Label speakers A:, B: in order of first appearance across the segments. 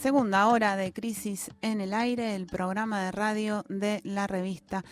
A: segunda hora de Crisis en el Aire, el programa de radio de la revista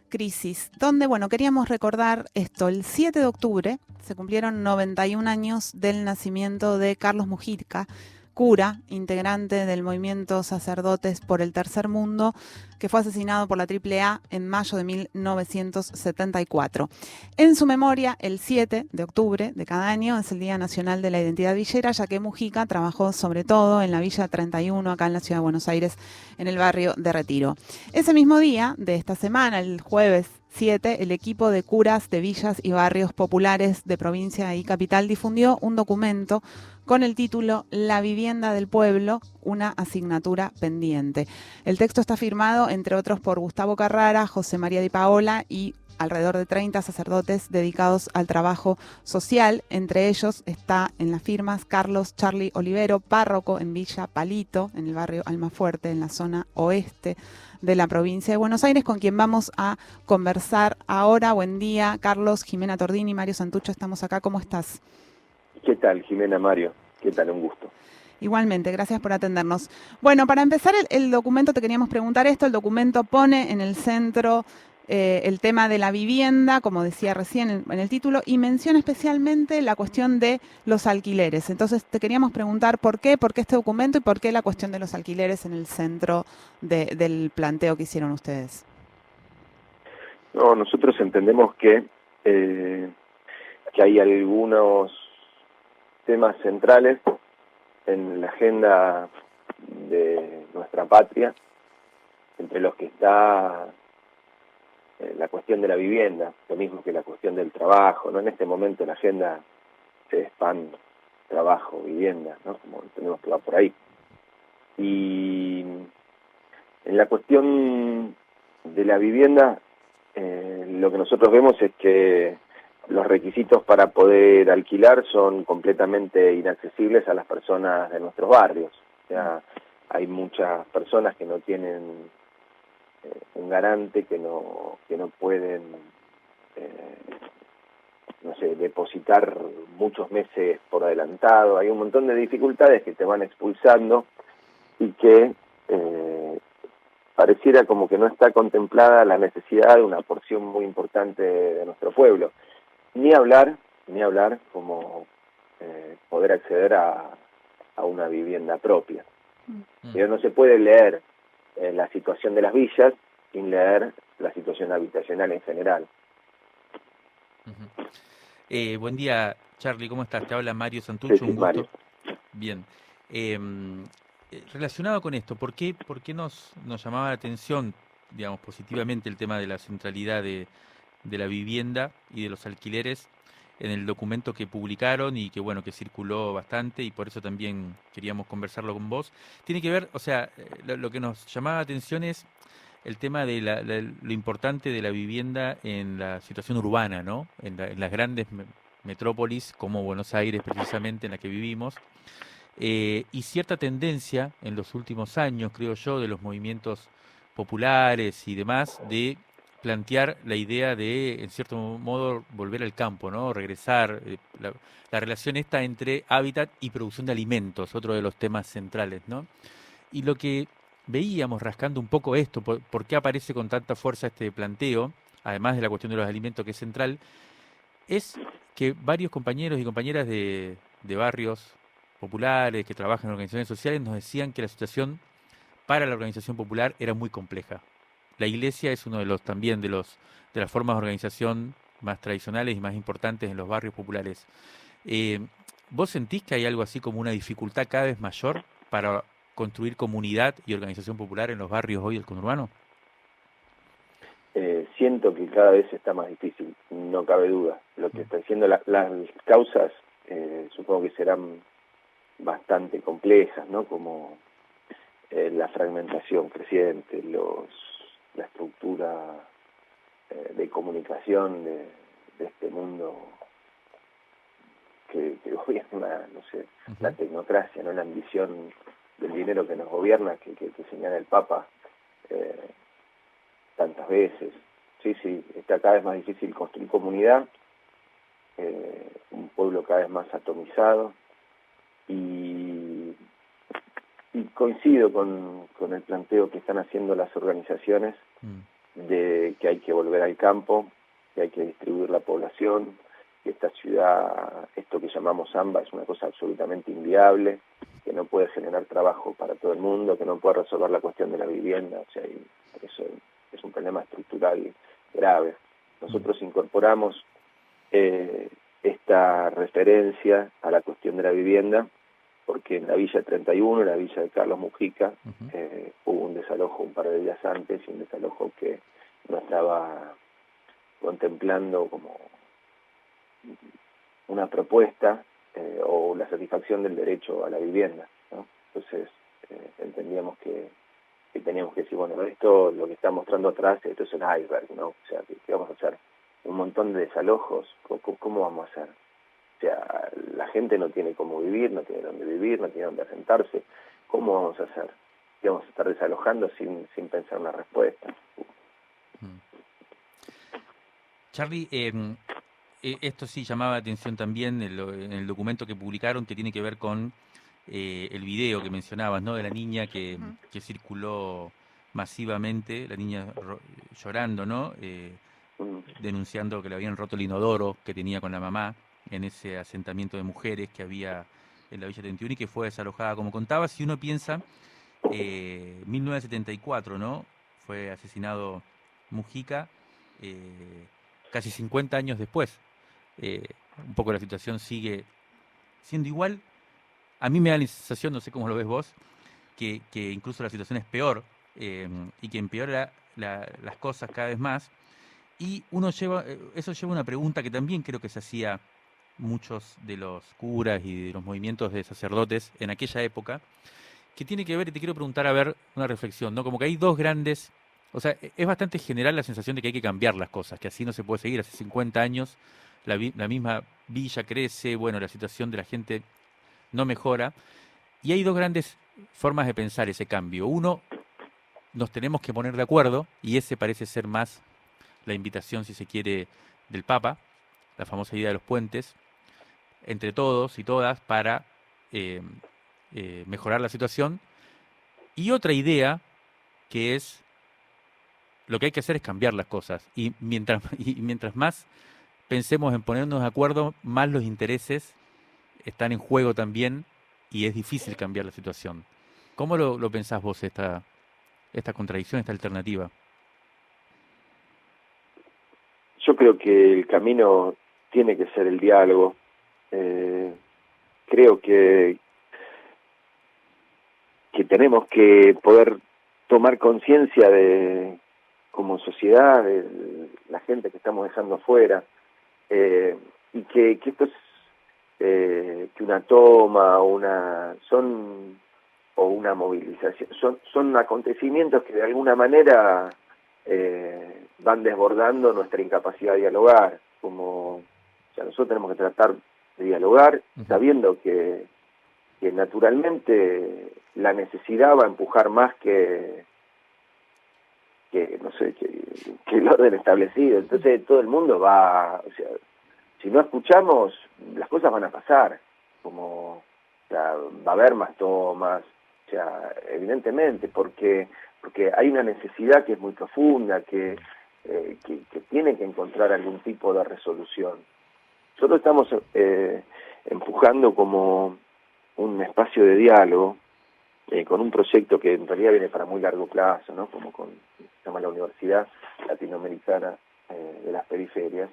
A: Crisis, donde, bueno, queríamos recordar esto. El 7 de octubre se cumplieron 91 años del nacimiento de Carlos Mujica, cura, integrante del movimiento Sacerdotes por el Tercer Mundo, que fue asesinado por la AAA en mayo de 1974. En su memoria, el 7 de octubre de cada año es el Día Nacional de la Identidad Villera, ya que Mujica trabajó sobre todo en la Villa 31, acá en la Ciudad de Buenos Aires, en el barrio de Retiro. Ese mismo día de esta semana, el jueves 7, el equipo de curas de villas y barrios populares de provincia y capital difundió un documento con el título La vivienda del pueblo, una asignatura pendiente. El texto está firmado, entre otros, por Gustavo Carrara, José María Di Paola y alrededor de 30 sacerdotes dedicados al trabajo social. Entre ellos está en las firmas Carlos Charlie Olivero, párroco en Villa Palito, en el barrio Almafuerte, en la zona oeste de la provincia de Buenos Aires, con quien vamos a conversar ahora. Buen día, Carlos. Jimena Tordini, Mario Santucho, estamos acá. ¿Cómo estás?
B: ¿Qué tal, Jimena, Mario? ¿Qué tal? Un gusto.
A: Igualmente, gracias por atendernos. Bueno, para empezar el documento te queríamos preguntar esto. El documento pone en el centro el tema de la vivienda, como decía recién en el título, y menciona especialmente la cuestión de los alquileres. Entonces te queríamos preguntar por qué este documento y por qué la cuestión de los alquileres en el centro del planteo que hicieron ustedes.
B: No, nosotros entendemos que hay algunos temas centrales en la agenda de nuestra patria, entre los que está la cuestión de la vivienda, lo mismo que la cuestión del trabajo, ¿no? En este momento la agenda se expande, trabajo, vivienda, ¿no? Como tenemos que va por ahí. Y en la cuestión de la vivienda, lo que nosotros vemos es que los requisitos para poder alquilar son completamente inaccesibles a las personas de nuestros barrios. O sea, hay muchas personas que no tienen un garante, que no pueden, no sé, depositar muchos meses por adelantado. Hay un montón de dificultades que te van expulsando y que pareciera como que no está contemplada la necesidad de una porción muy importante de nuestro pueblo. Ni hablar como poder acceder a una vivienda propia. Pero no se puede leer la situación de las villas sin leer la situación habitacional en general.
C: Buen día, Charlie, ¿cómo estás? Te habla Mario
B: Sí,
C: Santucho,
B: sí,
C: un
B: Mario.
C: gusto. Bien. Relacionado con esto, ¿por qué nos llamaba la atención, digamos, positivamente el tema de la centralidad de la vivienda y de los alquileres en el documento que publicaron y que, bueno, que circuló bastante y por eso también queríamos conversarlo con vos? Tiene que ver, o sea, lo que nos llamaba la atención es el tema de lo importante de la vivienda en la situación urbana, ¿no? En las grandes metrópolis como Buenos Aires, precisamente, en la que vivimos, y cierta tendencia en los últimos años, creo yo, de los movimientos populares y demás, de plantear la idea de, en cierto modo, volver al campo, ¿no? Regresar, la relación esta entre hábitat y producción de alimentos, otro de los temas centrales, ¿no? Y lo que veíamos rascando un poco esto, por qué aparece con tanta fuerza este planteo, además de la cuestión de los alimentos que es central, es que varios compañeros y compañeras de barrios populares que trabajan en organizaciones sociales nos decían que la situación para la organización popular era muy compleja. La iglesia es uno de los también de las formas de organización más tradicionales y más importantes en los barrios populares. Eh, ¿Vos sentís que hay algo así como una dificultad cada vez mayor para construir comunidad y organización popular en los barrios hoy del conurbano?
B: Siento que cada vez está más difícil, no cabe duda. Lo que están siendo las causas, supongo que serán bastante complejas, ¿no? Como la fragmentación creciente, la estructura de comunicación de este mundo que gobierna, no sé, la tecnocracia, ¿no? La ambición del dinero que nos gobierna, que señala el Papa tantas veces. Sí, está cada vez más difícil construir comunidad, un pueblo cada vez más atomizado, y y coincido con el planteo que están haciendo las organizaciones de que hay que volver al campo, que hay que distribuir la población, que esta ciudad, esto que llamamos AMBA, es una cosa absolutamente inviable, que no puede generar trabajo para todo el mundo, que no puede resolver la cuestión de la vivienda, o sea, eso es un problema estructural grave. Nosotros incorporamos esta referencia a la cuestión de la vivienda, porque en la Villa 31, en la Villa de Carlos Mujica, hubo un desalojo un par de días antes, y un desalojo que no estaba contemplando como una propuesta o la satisfacción del derecho a la vivienda, ¿no? Entonces entendíamos que teníamos que decir, bueno, esto, lo que está mostrando atrás, esto es un iceberg, ¿no? O sea, que vamos a hacer un montón de desalojos, ¿cómo vamos a hacer? O sea, la gente no tiene cómo vivir, no tiene dónde vivir, no tiene dónde asentarse. ¿Cómo vamos a hacer? ¿Y vamos a estar desalojando sin pensar una respuesta?
C: Charly, esto sí llamaba la atención también en el documento que publicaron, que tiene que ver con el video que mencionabas, ¿no? De la niña que circuló masivamente, la niña llorando, ¿no? Denunciando que le habían roto el inodoro que tenía con la mamá en ese asentamiento de mujeres que había en la Villa 31 y que fue desalojada, como contaba. Si uno piensa, 1974, ¿no? Fue asesinado Mujica, casi 50 años después. Un poco la situación sigue siendo igual. A mí me da la sensación, no sé cómo lo ves vos, que incluso la situación es peor y que empeora las cosas cada vez más. Y eso lleva a una pregunta que también creo que se hacía muchos de los curas y de los movimientos de sacerdotes en aquella época, que tiene que ver, y te quiero preguntar, a ver, una reflexión, ¿no? Como que hay dos grandes, o sea, es bastante general la sensación de que hay que cambiar las cosas, que así no se puede seguir. Hace 50 años la misma villa crece, bueno, la situación de la gente no mejora, y hay dos grandes formas de pensar ese cambio. Uno, nos tenemos que poner de acuerdo, y ese parece ser más la invitación, si se quiere, del Papa, la famosa idea de los puentes, entre todos y todas para mejorar la situación. Y otra idea que es, lo que hay que hacer es cambiar las cosas. Y mientras más pensemos en ponernos de acuerdo, más los intereses están en juego también y es difícil cambiar la situación. ¿Cómo lo pensás vos, esta contradicción, esta alternativa?
B: Yo creo que el camino tiene que ser el diálogo. Creo que tenemos que poder tomar conciencia de, como sociedad, de la gente que estamos dejando afuera, y que esto es que una toma o una movilización son acontecimientos que de alguna manera van desbordando nuestra incapacidad de dialogar. O sea, nosotros tenemos que tratar de dialogar sabiendo que naturalmente la necesidad va a empujar más que no sé, que el orden establecido. Entonces todo el mundo va, o sea, si no escuchamos, las cosas van a pasar, o sea, va a haber más tomas, o sea, evidentemente, porque hay una necesidad que es muy profunda, que tiene que encontrar algún tipo de resolución. Nosotros estamos empujando como un espacio de diálogo con un proyecto que en realidad viene para muy largo plazo, ¿no? Se llama la Universidad Latinoamericana de las Periferias,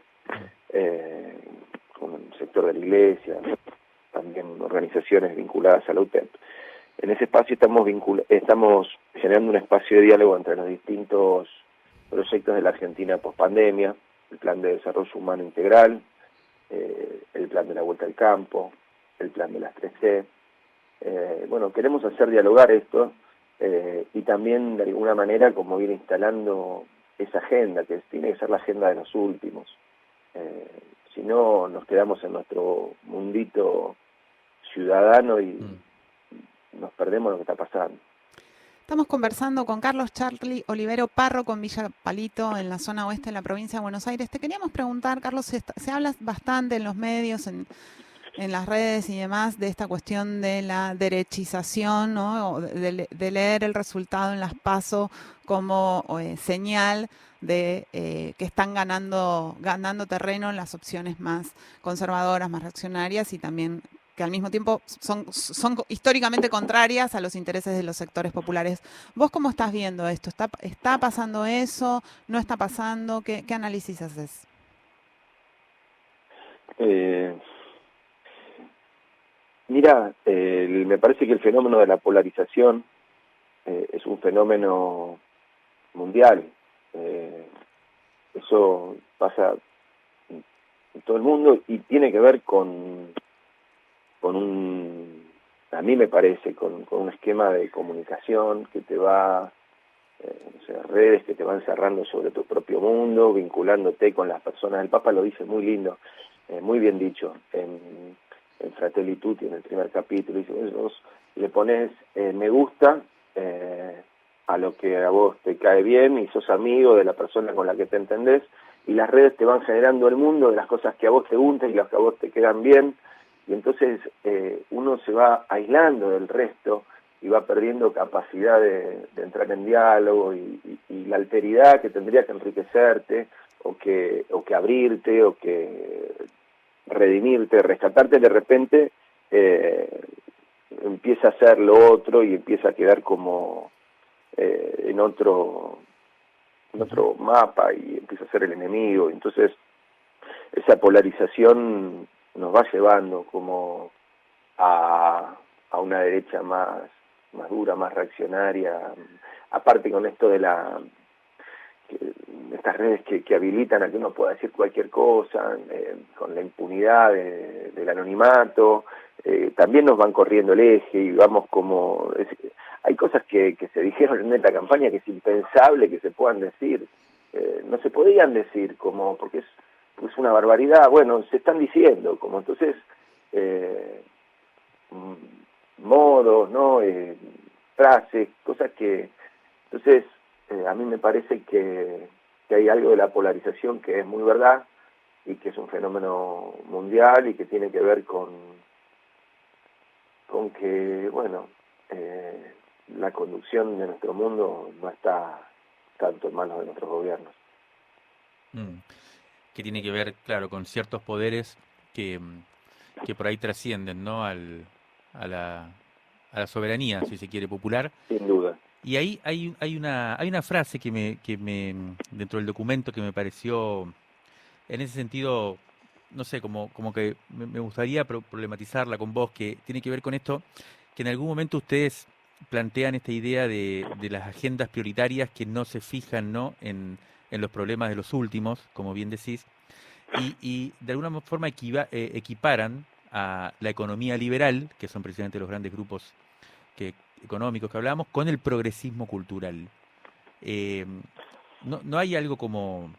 B: con el sector de la iglesia, también organizaciones vinculadas a la UTEP. En ese espacio estamos generando un espacio de diálogo entre los distintos proyectos de la Argentina pospandemia, el Plan de Desarrollo Humano Integral, el Plan de la Vuelta al Campo, el Plan de las 3C. Bueno, queremos hacer dialogar esto y también de alguna manera como ir instalando esa agenda, que tiene que ser la agenda de los últimos. Si no, nos quedamos en nuestro mundito ciudadano y nos perdemos lo que está pasando.
A: Estamos conversando con Carlos Charly Olivero, párroco en Villa Palito, en la zona oeste de la provincia de Buenos Aires. Te queríamos preguntar, Carlos, se habla bastante en los medios, en las redes y demás de esta cuestión de la derechización, ¿no? O de leer el resultado en las PASO como señal de que están ganando terreno en las opciones más conservadoras, más reaccionarias y también que al mismo tiempo son históricamente contrarias a los intereses de los sectores populares. ¿Vos cómo estás viendo esto? ¿Está pasando eso? ¿No está pasando? ¿Qué análisis haces?
B: Eh, Mira, me parece que el fenómeno de la polarización es un fenómeno mundial. Eso pasa en todo el mundo y tiene que ver con a mí me parece, con un esquema de comunicación que te va, o sea, redes que te van cerrando sobre tu propio mundo, vinculándote con las personas. El Papa lo dice muy lindo, muy bien dicho, en Fratelli Tutti, en el primer capítulo, dice, vos le pones me gusta a lo que a vos te cae bien y sos amigo de la persona con la que te entendés, y las redes te van generando el mundo de las cosas que a vos te gustan y las que a vos te quedan bien, y entonces uno se va aislando del resto y va perdiendo capacidad de entrar en diálogo y la alteridad que tendría que enriquecerte o que abrirte o que redimirte, rescatarte, de repente empieza a ser lo otro y empieza a quedar como en otro mapa y empieza a ser el enemigo. Entonces esa polarización nos va llevando como a una derecha más dura, más reaccionaria, aparte con esto de estas redes que habilitan a que uno pueda decir cualquier cosa, con la impunidad del anonimato, también nos van corriendo el eje y vamos como... hay cosas que se dijeron en esta campaña que es impensable que se puedan decir, no se podían decir, como porque es una barbaridad, bueno, se están diciendo, como entonces modos, ¿no? Frases, cosas que... Entonces, a mí me parece que hay algo de la polarización que es muy verdad y que es un fenómeno mundial y que tiene que ver con que, bueno, la conducción de nuestro mundo no está tanto en manos de nuestros gobiernos.
C: Que tiene que ver, claro, con ciertos poderes que por ahí trascienden, ¿no? a la soberanía, si se quiere, popular.
B: Sin duda.
C: Y ahí hay una frase que dentro del documento que me pareció, en ese sentido, no sé, como que me gustaría problematizarla con vos, que tiene que ver con esto, que en algún momento ustedes plantean esta idea de las agendas prioritarias que no se fijan, ¿no? en los problemas de los últimos, como bien decís, y de alguna forma equiparan a la economía liberal, que son precisamente los grandes grupos económicos que hablamos, con el progresismo cultural. Eh, ¿No hay algo como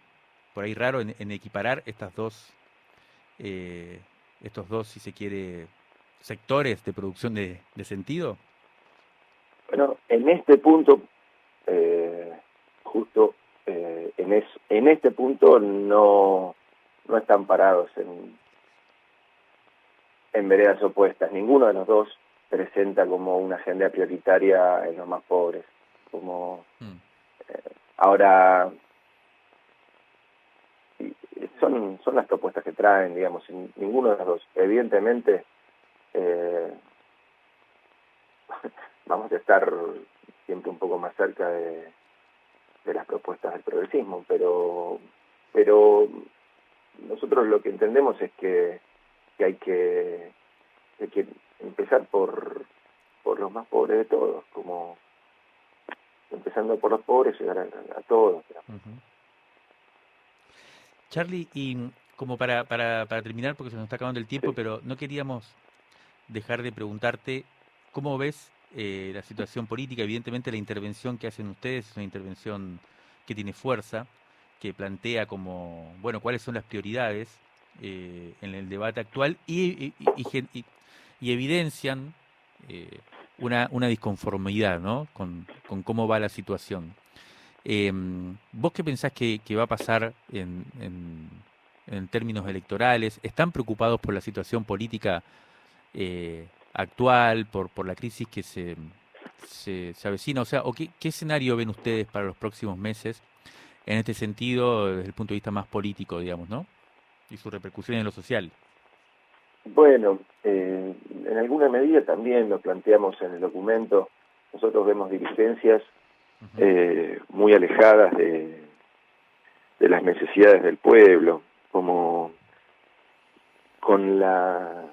C: por ahí raro en equiparar estos dos, si se quiere, sectores de producción de sentido?
B: Bueno, en este punto, justo en este punto no están parados en veredas opuestas. Ninguno de los dos presenta como una agenda prioritaria en los más pobres. Como ahora son las propuestas que traen, digamos, ninguno de los dos. Evidentemente vamos a estar siempre un poco más cerca de las propuestas del progresismo, pero nosotros lo que entendemos es que hay que empezar por los más pobres de todos, como empezando por los pobres, llegar a todos.
C: Charlie, y como para terminar, porque se nos está acabando el tiempo,
B: Sí.
C: pero no queríamos dejar de preguntarte cómo ves la situación política. Evidentemente la intervención que hacen ustedes es una intervención que tiene fuerza, que plantea como, bueno, cuáles son las prioridades en el debate actual y evidencian una disconformidad, ¿no? con cómo va la situación. ¿Vos qué pensás que va a pasar en en términos electorales? ¿Están preocupados por la situación política actual, por la crisis que se avecina? O sea, ¿qué escenario ven ustedes para los próximos meses en este sentido, desde el punto de vista más político, digamos, ¿no? Y su repercusión en lo social.
B: Bueno, en alguna medida también lo planteamos en el documento. Nosotros vemos dirigencias muy alejadas de las necesidades del pueblo, como con la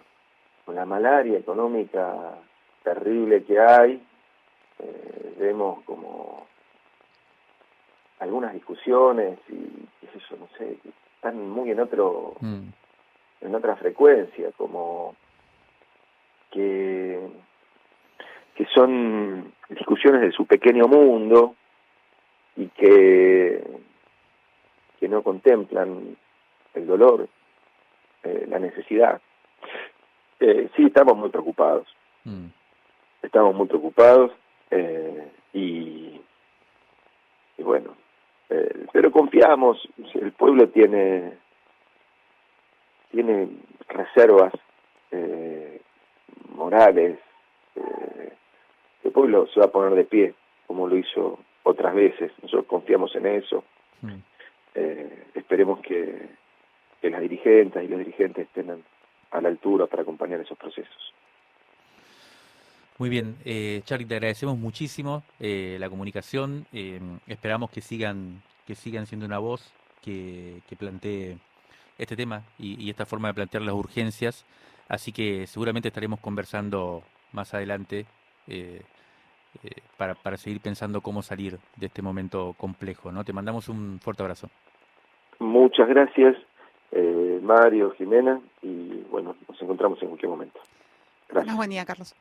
B: malaria económica terrible que hay, vemos como algunas discusiones y qué sé yo, no sé, que están muy en otra frecuencia, como que son discusiones de su pequeño mundo y que no contemplan el dolor, la necesidad. Sí, estamos muy preocupados. Estamos muy preocupados y bueno, pero confiamos. El pueblo tiene reservas morales. El pueblo se va a poner de pie, como lo hizo otras veces. Nosotros confiamos en eso. Esperemos que las dirigentes y los dirigentes estén a la altura para acompañar esos procesos.
C: Muy bien, Charly, te agradecemos muchísimo la comunicación. Esperamos que sigan siendo una voz que plantee este tema y esta forma de plantear las urgencias. Así que seguramente estaremos conversando más adelante para seguir pensando cómo salir de este momento complejo, ¿no? Te mandamos un fuerte abrazo.
B: Muchas gracias, Mario, Jimena, y bueno, nos encontramos en cualquier momento. Gracias.
A: Buen día, Carlos.